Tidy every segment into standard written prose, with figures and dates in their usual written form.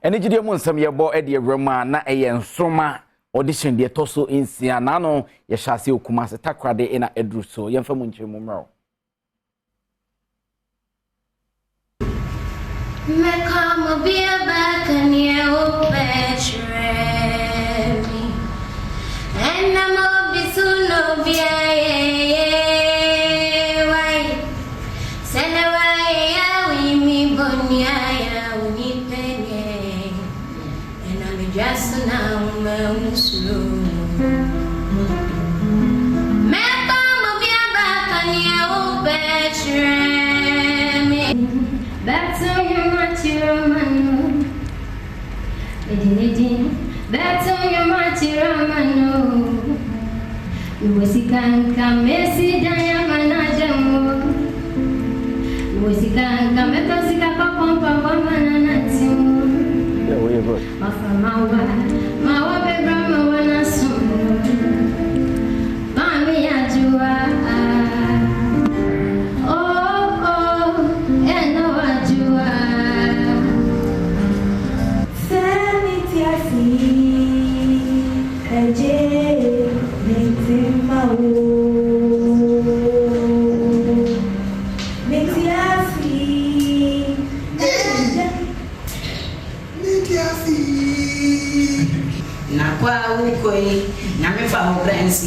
Anigyee Monsam yebo e de Akroma na Nsoromma audition de toso insia na no ye hyase okuma se Takoradi ina edru so yemfa mu nkyeremu mro. Me come be back and you me and I'm a bit soon of why send away we me bonya we penny and I'm just now slow. Me come be back and you me that's all you Anigyee that's all you you was come Messi Diamana Jamo you was come Metosika Papa Mana Timu Mawa Bebrama Wana Sumo Mami Ajua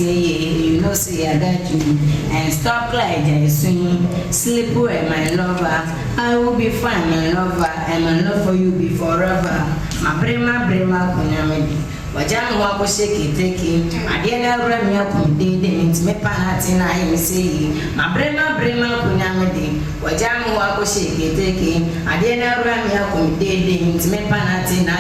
you know, say I got you and stop like I swing. Sleep well, my lover. I will be fine, my lover, and my love for you be forever. My brema, kunyamedi. Wajamu wako shake take. Adiana rami ya kumdede ntimepa hati na hii say. My brema, kunyamedi. Wajamu wako shake take. Adiana rami ya kumdede ntimepa hati na